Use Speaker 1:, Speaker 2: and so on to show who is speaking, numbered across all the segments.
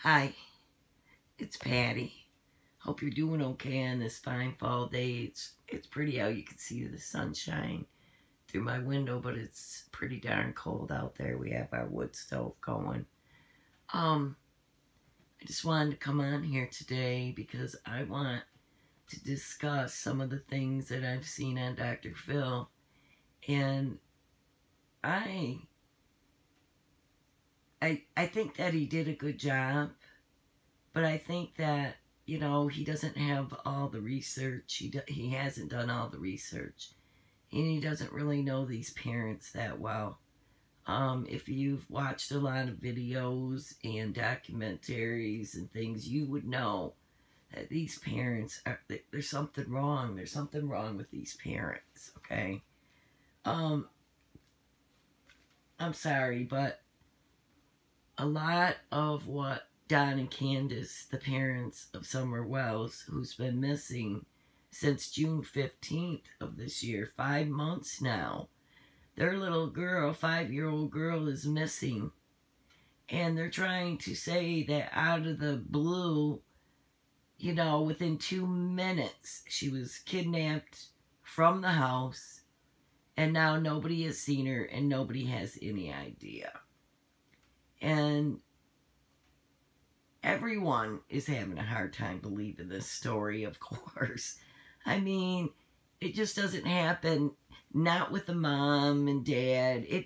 Speaker 1: Hi, it's Patty. Hope you're doing okay on this fine fall day. It's pretty out. You can see the sunshine through my window, but it's pretty darn cold out there. We have our wood stove going. I just wanted to come on here today because I want to discuss some of the things that I've seen on Dr. Phil, and I think that he did a good job, but I think that, you know, he doesn't have all the research. He hasn't done all the research, and he doesn't really know these parents that well. If you've watched a lot of videos and documentaries and things, you would know that these parents there's something wrong. There's something wrong with these parents, okay? I'm sorry, but a lot of what Don and Candace, the parents of Summer Wells, who's been missing since June 15th of this year, 5 months now, their little girl, 5-year-old girl, is missing. And they're trying to say that out of the blue, you know, within 2 minutes, she was kidnapped from the house, and now nobody has seen her, and nobody has any idea. And everyone is having a hard time believing this story, of course. I mean, it just doesn't happen, not with the mom and dad. It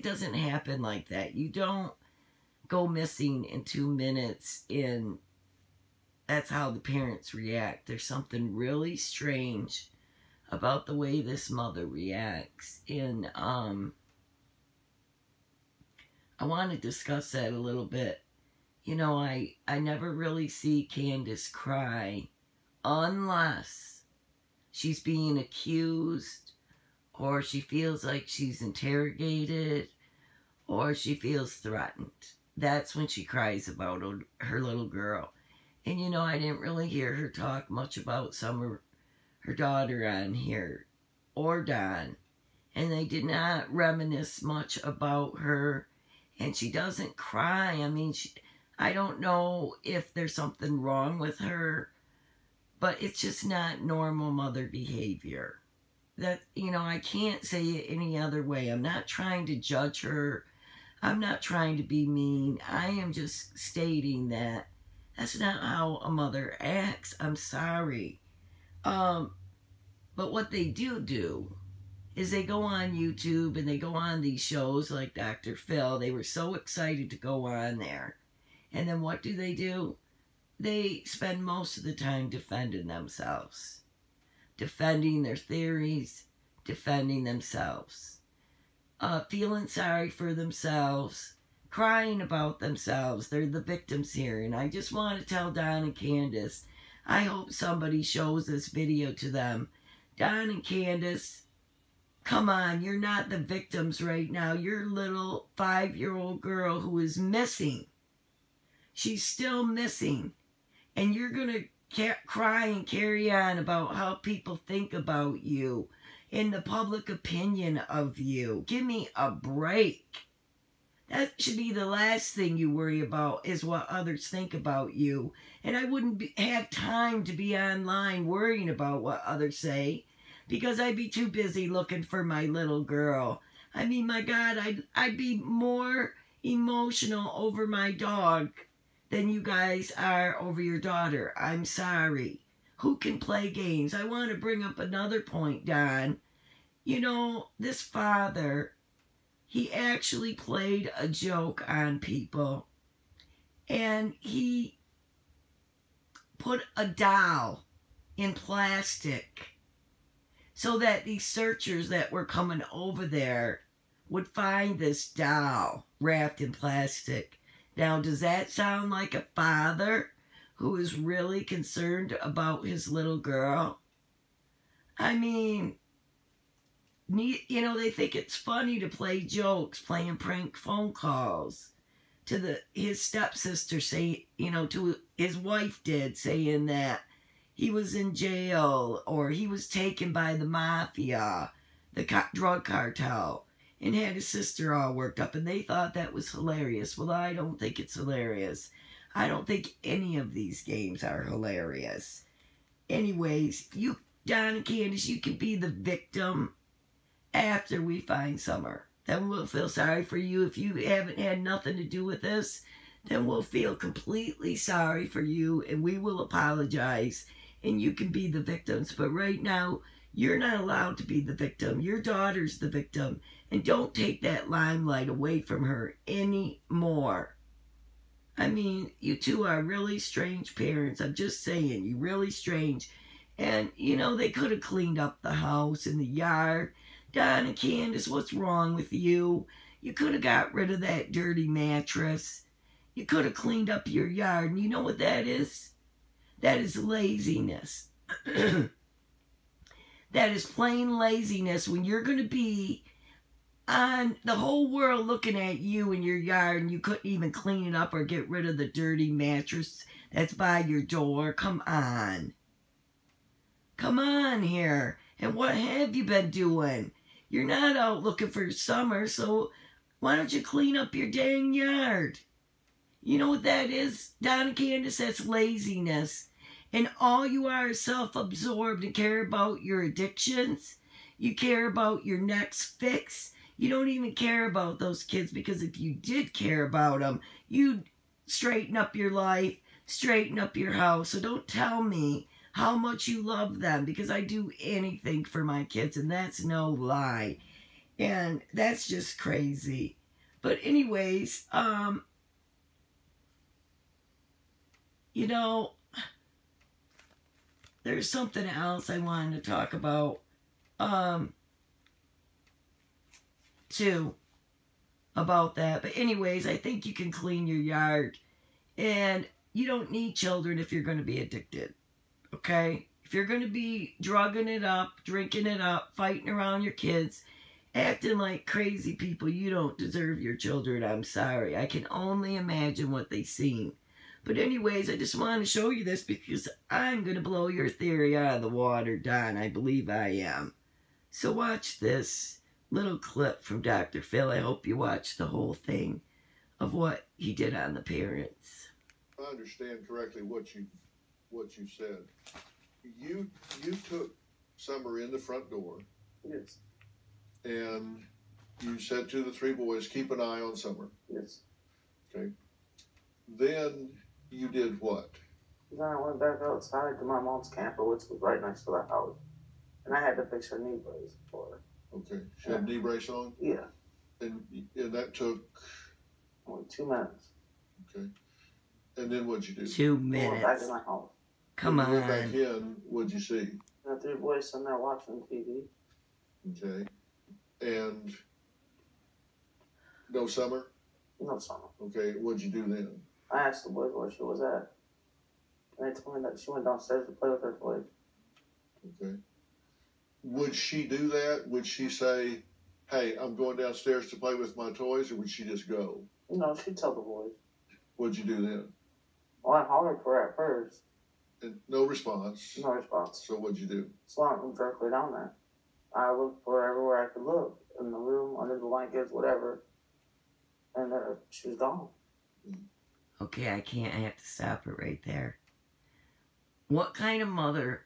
Speaker 1: doesn't happen like that. You don't go missing in 2 minutes, and that's how the parents react. There's something really strange about the way this mother reacts, and I want to discuss that a little bit. You know, I never really see Candace cry unless she's being accused, or she feels like she's interrogated, or she feels threatened. That's when she cries about her little girl. And you know, I didn't really hear her talk much about Summer, her daughter, on here, or Don. And they did not reminisce much about her. And she doesn't cry. I mean, I don't know if there's something wrong with her, but it's just not normal mother behavior. That, you know, I can't say it any other way. I'm not trying to judge her. I'm not trying to be mean. I am just stating that that's not how a mother acts. I'm sorry. But what they do is they go on YouTube and they go on these shows like Dr. Phil. They were so excited to go on there. And then what do? They spend most of the time defending themselves. Defending their theories, defending themselves. Feeling sorry for themselves, crying about themselves. They're the victims here. And I just want to tell Don and Candace, I hope somebody shows this video to them. Don and Candace, come on, you're not the victims right now. Your little 5-year-old girl who is missing. She's still missing. And you're going to cry and carry on about how people think about you and the public opinion of you. Give me a break. That should be the last thing you worry about, is what others think about you. And I wouldn't have time to be online worrying about what others say, because I'd be too busy looking for my little girl. I mean, my God, I'd be more emotional over my dog than you guys are over your daughter. I'm sorry. Who can play games? I want to bring up another point, Don. You know, this father, he actually played a joke on people, and he put a doll in plastic so that these searchers that were coming over there would find this doll wrapped in plastic. Now, does that sound like a father who is really concerned about his little girl? I mean, you know, they think it's funny to play jokes, playing prank phone calls to his stepsister, say, you know, to his wife did, saying that he was in jail or he was taken by the mafia, the drug cartel, and had his sister all worked up, and they thought that was hilarious. Well, I don't think it's hilarious. I don't think any of these games are hilarious. Anyways, you, Don and Candace, you can be the victim after we find Summer. Then we'll feel sorry for you. If you haven't had nothing to do with this, then we'll feel completely sorry for you and we will apologize and you can be the victims. But right now, you're not allowed to be the victim. Your daughter's the victim. And don't take that limelight away from her anymore. I mean, you two are really strange parents. I'm just saying, you're really strange. And, you know, they could have cleaned up the house and the yard. Don and Candace, what's wrong with you? You could have got rid of that dirty mattress. You could have cleaned up your yard. And you know what that is? That is laziness. That is plain laziness when you're going to be on the whole world looking at you in your yard and you couldn't even clean it up or get rid of the dirty mattress that's by your door. Come on. Come on here. And what have you been doing? You're not out looking for Summer, so why don't you clean up your dang yard? You know what that is, Don and Candace? That's laziness. And all you are is self-absorbed and care about your addictions. You care about your next fix. You don't even care about those kids, because if you did care about them, you'd straighten up your life, straighten up your house. So don't tell me how much you love them, because I do anything for my kids, and that's no lie. And that's just crazy. But anyways, you know, there's something else I wanted to talk about, too, about that. But anyways, I think you can clean your yard, and you don't need children if you're going to be addicted, okay? If you're going to be drugging it up, drinking it up, fighting around your kids, acting like crazy people, you don't deserve your children. I'm sorry. I can only imagine what they've seen. But anyways, I just want to show you this because I'm going to blow your theory out of the water, Don. I believe I am. So watch this little clip from Dr. Phil. I hope you watch the whole thing of what he did on the parents.
Speaker 2: If I understand correctly what you said, you took Summer in the front door.
Speaker 3: Yes.
Speaker 2: And you said to the three boys, keep an eye on Summer.
Speaker 3: Yes.
Speaker 2: Okay. Then you did what?
Speaker 3: Then I went back outside to my mom's camper, which was right next to the house. And I had to fix her knee brace for her.
Speaker 2: Okay. She had a knee brace on?
Speaker 3: Yeah.
Speaker 2: And that took?
Speaker 3: Only 2 minutes.
Speaker 2: Okay. And then what'd you do?
Speaker 1: 2
Speaker 3: I went back
Speaker 1: minutes.
Speaker 3: in my house.
Speaker 1: Come
Speaker 2: when
Speaker 1: on.
Speaker 2: you went back in, what'd you see?
Speaker 3: And the three boys sitting there watching TV.
Speaker 2: Okay. And no Summer?
Speaker 3: No Summer.
Speaker 2: Okay. What'd you do then?
Speaker 3: I asked the boys where she was at. And they told me that she went downstairs to play with her toys.
Speaker 2: Okay. Would she do that? Would she say, hey, I'm going downstairs to play with my toys, or would she just go?
Speaker 3: You know, she'd tell the boys.
Speaker 2: What'd you do then?
Speaker 3: Well, I hollered for her at first.
Speaker 2: And no response.
Speaker 3: No response.
Speaker 2: So what'd you do?
Speaker 3: So I went directly down there. I looked for her everywhere I could look. In the room, under the blankets, whatever. And she was gone.
Speaker 1: Okay, I can't. I have to stop it right there. What kind of mother?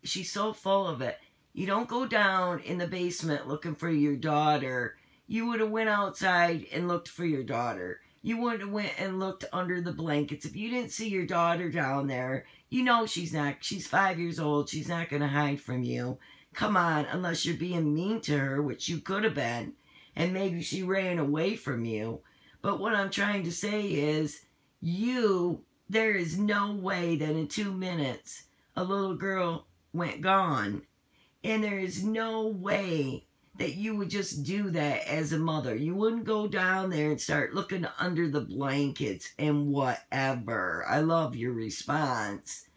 Speaker 1: She's so full of it. You don't go down in the basement looking for your daughter. You would have went outside and looked for your daughter. You wouldn't have went and looked under the blankets. If you didn't see your daughter down there, you know she's not. She's 5 years old. She's not going to hide from you. Come on, unless you're being mean to her, which you could have been, and maybe she ran away from you. But what I'm trying to say is, there is no way that in 2 minutes a little girl went gone. And there is no way that you would just do that as a mother. You wouldn't go down there and start looking under the blankets and whatever. I love your response.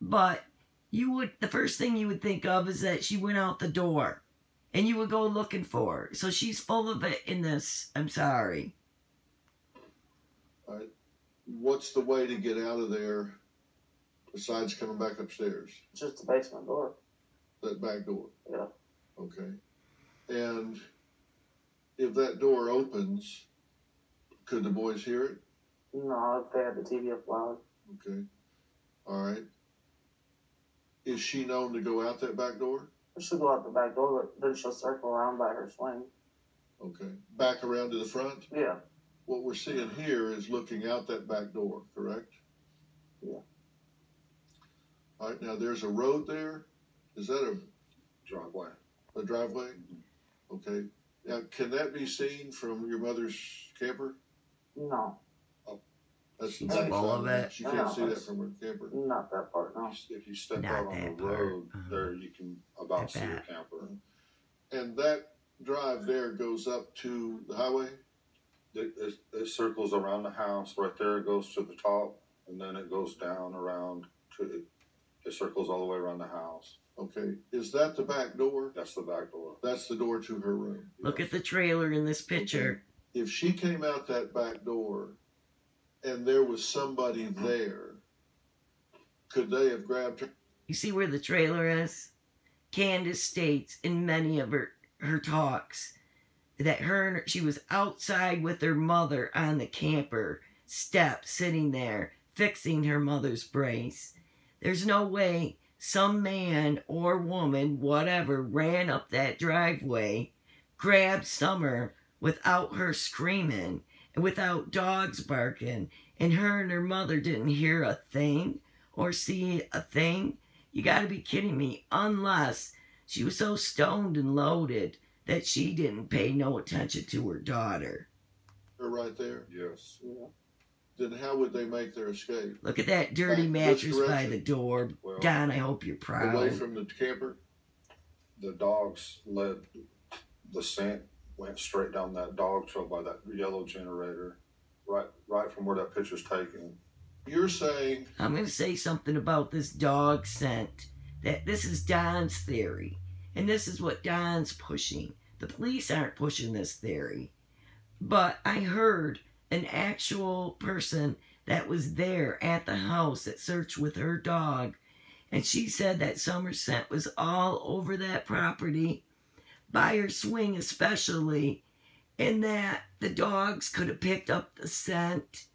Speaker 1: But the first thing you would think of is that she went out the door. And you would go looking for her. So she's full of it in this. I'm sorry.
Speaker 2: All right. What's the way to get out of there besides coming back upstairs?
Speaker 3: Just the basement door.
Speaker 2: That back door?
Speaker 3: Yeah.
Speaker 2: Okay. And if that door opens, could the boys hear it?
Speaker 3: No, if they had the TV up loud.
Speaker 2: Okay. All right. Is she known to go out that back door?
Speaker 3: She'll go out the back door, but then she'll circle around by her swing.
Speaker 2: Okay. Back around to the front?
Speaker 3: Yeah.
Speaker 2: What we're seeing here is looking out that back door, correct?
Speaker 3: Yeah.
Speaker 2: All right. Now, there's a road there. Is that a
Speaker 4: driveway?
Speaker 2: A driveway? Okay. Now, can that be seen from your mother's camper?
Speaker 3: No.
Speaker 2: That's
Speaker 1: She's
Speaker 2: the
Speaker 1: full of it.
Speaker 2: She can't
Speaker 3: No,
Speaker 2: see that
Speaker 3: it's-
Speaker 2: from her camper.
Speaker 3: Not that part, no.
Speaker 4: If you step
Speaker 1: Not
Speaker 4: out on
Speaker 1: that
Speaker 4: the
Speaker 1: part.
Speaker 4: road, there you can about
Speaker 1: Not
Speaker 4: see your
Speaker 1: that.
Speaker 4: camper.
Speaker 2: And that drive there goes up to the highway?
Speaker 4: It circles around the house. Right there, it goes to the top, and then it goes down around to. It circles all the way around the house.
Speaker 2: Okay. Is that the back door?
Speaker 4: That's the back door.
Speaker 2: That's the door to her room.
Speaker 1: Look at the trailer in this picture.
Speaker 2: If she came out that back door and there was somebody there, could they have grabbed her?
Speaker 1: You see where the trailer is? Candace states in many of her talks that she was outside with her mother on the camper step, sitting there, fixing her mother's brace. There's no way some man or woman, whatever, ran up that driveway, grabbed Summer without her screaming and without dogs barking, and her mother didn't hear a thing or see a thing. You gotta be kidding me, unless she was so stoned and loaded that she didn't pay no attention to her daughter.
Speaker 2: Her right there?
Speaker 4: Yes.
Speaker 3: Yeah.
Speaker 2: Then how would they make their escape?
Speaker 1: Look at that dirty
Speaker 2: Back which
Speaker 1: mattress by
Speaker 2: direction?
Speaker 1: the door.
Speaker 4: Well,
Speaker 1: Don, I hope you're
Speaker 2: Away
Speaker 1: proud.
Speaker 2: from the camper?
Speaker 4: the dogs led the scent went straight down that dog trail by that yellow generator, right from where that picture's taken.
Speaker 2: You're saying
Speaker 1: I'm going to say something about this dog scent. That this is Don's theory. And this is what Don's pushing. The police aren't pushing this theory. But I heard an actual person that was there at the house that searched with her dog. And she said that Summer scent was all over that property, by her swing especially, and that the dogs could have picked up the scent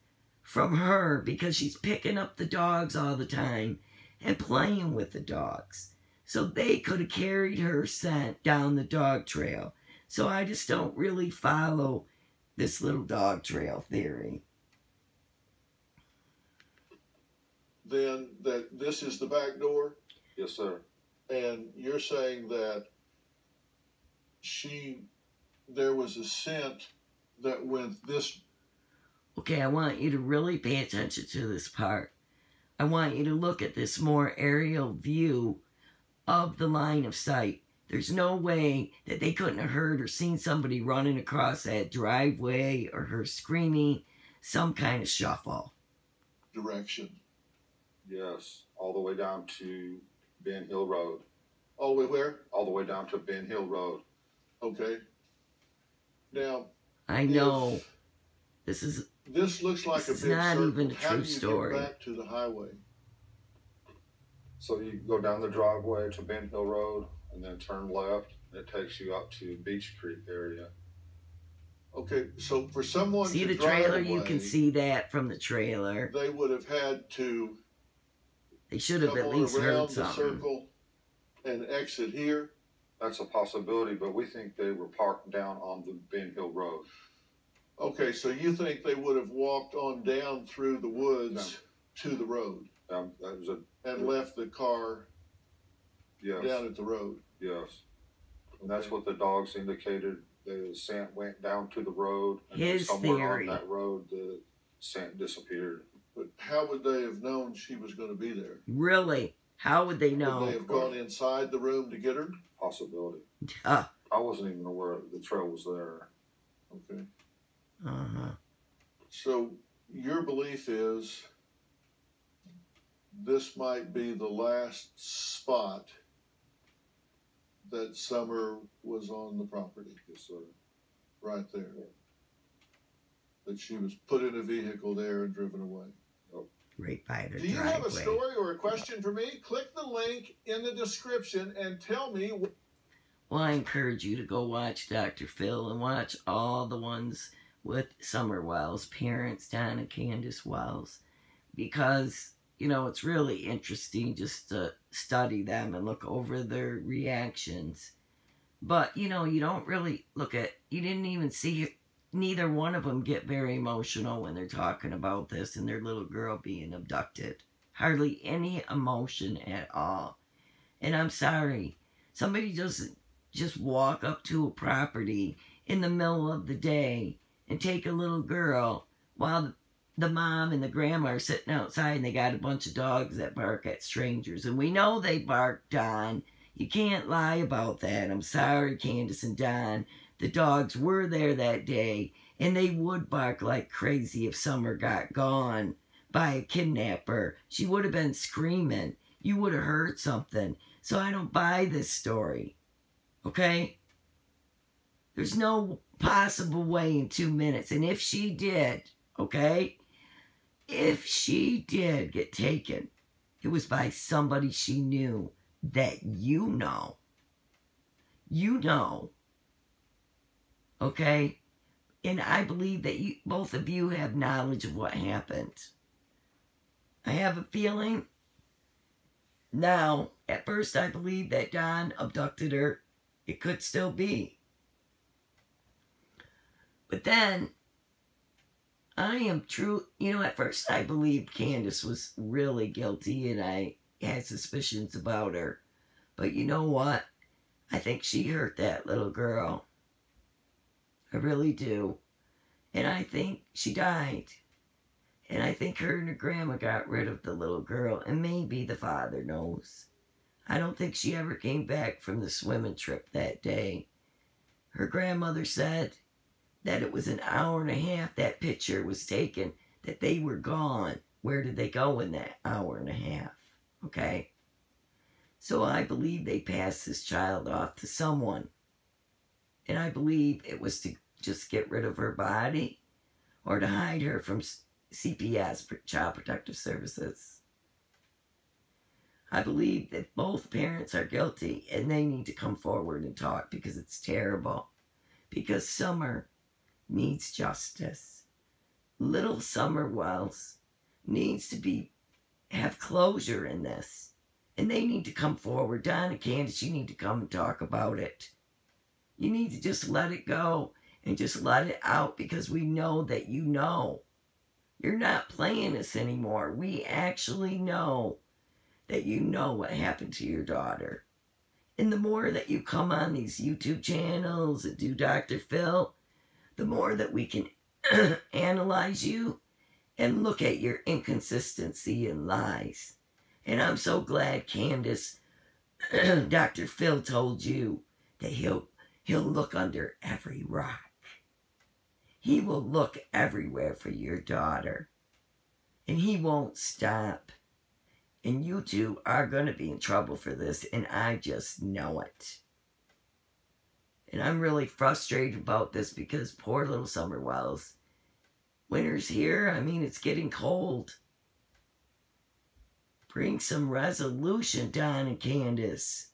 Speaker 1: from her because she's picking up the dogs all the time and playing with the dogs. So they could have carried her scent down the dog trail. So I just don't really follow this little dog trail theory.
Speaker 2: then that this is the back door,
Speaker 4: Yes, sir.
Speaker 2: and you're saying that there was a scent that went this.
Speaker 1: Okay, I want you to really pay attention to this part. I want you to look at this more aerial view of the line of sight. There's no way that they couldn't have heard or seen somebody running across that driveway or her screaming, some kind of shuffle.
Speaker 2: Direction.
Speaker 4: Yes, all the way down to Ben Hill Road.
Speaker 2: All the way where?
Speaker 4: All the way down to Ben Hill Road.
Speaker 2: Okay. Now,
Speaker 1: I know this
Speaker 2: looks like a
Speaker 1: It's
Speaker 2: big
Speaker 1: not
Speaker 2: circle.
Speaker 1: even a
Speaker 2: How
Speaker 1: true
Speaker 2: do you
Speaker 1: story.
Speaker 2: get back to the highway?
Speaker 4: So you go down the driveway to Ben Hill Road and then turn left. And it takes you up to Beach Creek area.
Speaker 2: Okay, so for someone
Speaker 1: see
Speaker 2: to
Speaker 1: the
Speaker 2: drive
Speaker 1: trailer. You
Speaker 2: away,
Speaker 1: can see that from the trailer.
Speaker 2: they would have had to
Speaker 1: They should have
Speaker 2: come
Speaker 1: at
Speaker 2: on
Speaker 1: least
Speaker 2: around
Speaker 1: heard
Speaker 2: the
Speaker 1: something.
Speaker 2: circle and exit here.
Speaker 4: That's a possibility, but we think they were parked down on the Ben Hill Road.
Speaker 2: Okay, so you think they would have walked on down through the woods to the road
Speaker 4: That was
Speaker 2: and left the car
Speaker 4: yes,
Speaker 2: down at the road?
Speaker 4: yes. And that's what the dogs indicated. The scent went down to the road, and
Speaker 1: His
Speaker 4: then somewhere
Speaker 1: theory.
Speaker 4: on that road, the scent disappeared.
Speaker 2: But how would they have known she was going to be there?
Speaker 1: Really? How would they
Speaker 2: Would
Speaker 1: know?
Speaker 2: they have gone inside the room to get her?
Speaker 4: Possibility.
Speaker 1: Uh
Speaker 4: I wasn't even aware the trail was there.
Speaker 2: Okay.
Speaker 1: huh.
Speaker 2: So your belief is this might be the last spot that Summer was on the property,
Speaker 4: Yes, sir.
Speaker 2: right there. That she was put in a vehicle there and driven away.
Speaker 1: Right by their
Speaker 2: Do you
Speaker 1: driveway.
Speaker 2: have a story or a question for me? Click the link in the description and tell me.
Speaker 1: Well, I encourage you to go watch Dr. Phil and watch all the ones with Summer Wells' parents, Don and Candace Wells, because, you know, it's really interesting just to study them and look over their reactions. But, you know, you don't really look at, you didn't even see neither one of them get very emotional when they're talking about this and their little girl being abducted. Hardly any emotion at all. And I'm sorry, somebody doesn't just walk up to a property in the middle of the day and take a little girl while the mom and the grandma are sitting outside and they got a bunch of dogs that bark at strangers. And we know they bark, Don. You can't lie about that. I'm sorry, Candace and Don. The dogs were there that day, and they would bark like crazy if Summer got gone by a kidnapper. She would have been screaming. You would have heard something. So I don't buy this story. Okay? There's no possible way in 2 minutes. And if she did, okay? If she did get taken, it was by somebody she knew that you know. You know. Okay? And I believe that both of you have knowledge of what happened. I have a feeling now, at first I believed that Don abducted her. It could still be. But then, I am true, you know, at first I believed Candace was really guilty and I had suspicions about her. But you know what? I think she hurt that little girl. I really do. And I think she died. And I think her and her grandma got rid of the little girl. And maybe the father knows. I don't think she ever came back from the swimming trip that day. Her grandmother said that it was an hour and a half that picture was taken, that they were gone. Where did they go in that hour and a half? Okay? So I believe they passed this child off to someone. And I believe it was to just get rid of her body or to hide her from CPS, Child Protective Services. I believe that both parents are guilty and they need to come forward and talk because it's terrible. Because Summer needs justice. Little Summer Wells needs to have closure in this. And they need to come forward. Don and Candace, you need to come and talk about it. You need to just let it go and just let it out because we know that you know. You're not playing this anymore. We actually know that you know what happened to your daughter. And the more that you come on these YouTube channels and do Dr. Phil, the more that we can analyze you and look at your inconsistency and lies. And I'm so glad Candace, Dr. Phil told you that he'll look under every rock. He will look everywhere for your daughter. And he won't stop. And you two are going to be in trouble for this, and I just know it. And I'm really frustrated about this because poor little Summer Wells. Winter's here. I mean, it's getting cold. Bring some resolution, Don and Candace.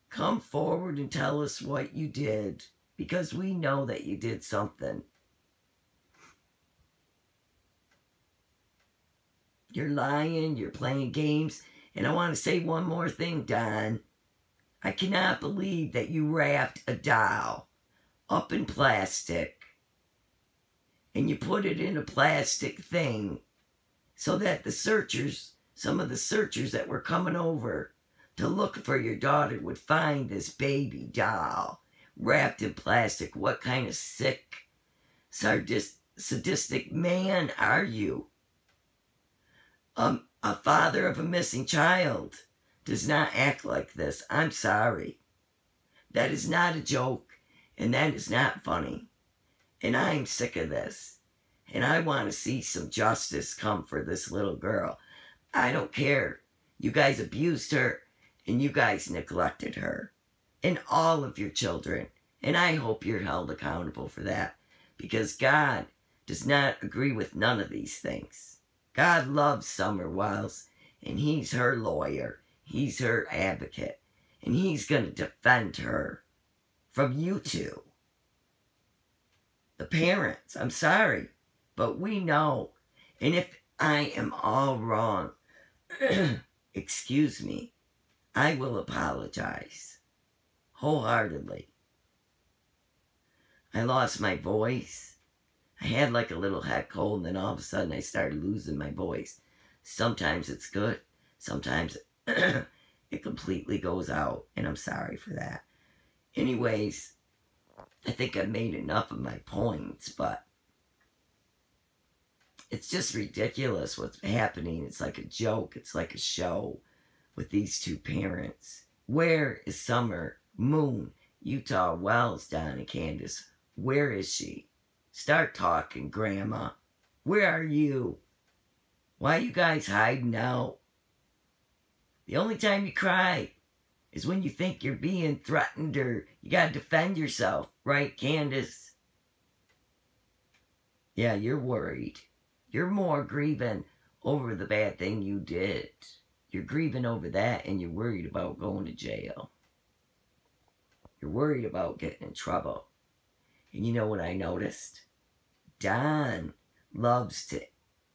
Speaker 1: Come forward and tell us what you did, because we know that you did something. You're lying, you're playing games, and I want to say one more thing, Don. I cannot believe that you wrapped a doll up in plastic, and you put it in a plastic thing so that the searchers, some of the searchers that were coming over to look for your daughter would find this baby doll wrapped in plastic. What kind of sick, sadistic man are you? A father of a missing child does not act like this. I'm sorry. That is not a joke, and that is not funny. And I'm sick of this. And I want to see some justice come for this little girl. I don't care. You guys abused her, and you guys neglected her. And all of your children. And I hope you're held accountable for that. Because God does not agree with none of these things. God loves Summer Wells, and he's her lawyer. He's her advocate. And he's going to defend her from you two. the parents. I'm sorry, but we know. And if I am all wrong, excuse me, I will apologize wholeheartedly. I lost my voice. I had like a little head cold, and then all of a sudden I started losing my voice. Sometimes it's good. Sometimes it completely goes out, and I'm sorry for that. Anyways, I think I've made enough of my points, but it's just ridiculous what's happening. It's like a joke. It's like a show with these two parents. Where is Summer, Moon, Utah, Wells, Don, and Candace? Where is she? Start talking, Grandma. Where are you? Why are you guys hiding out? The only time you cry is when you think you're being threatened or you gotta defend yourself. Right, Candace? Yeah, you're worried. You're more grieving over the bad thing you did. You're grieving over that, and you're worried about going to jail. You're worried about getting in trouble. And you know what I noticed? Don loves to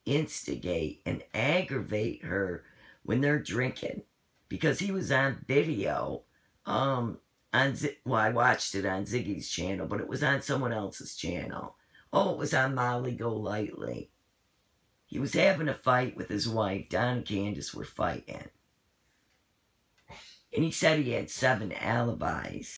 Speaker 1: instigate and aggravate her when they're drinking, because he was on video I watched it on Ziggy's channel, but it was on someone else's channel. Oh, it was on Molly Go Lightly. He was having a fight with his wife. Don and Candace were fighting. And he said he had 7 alibis.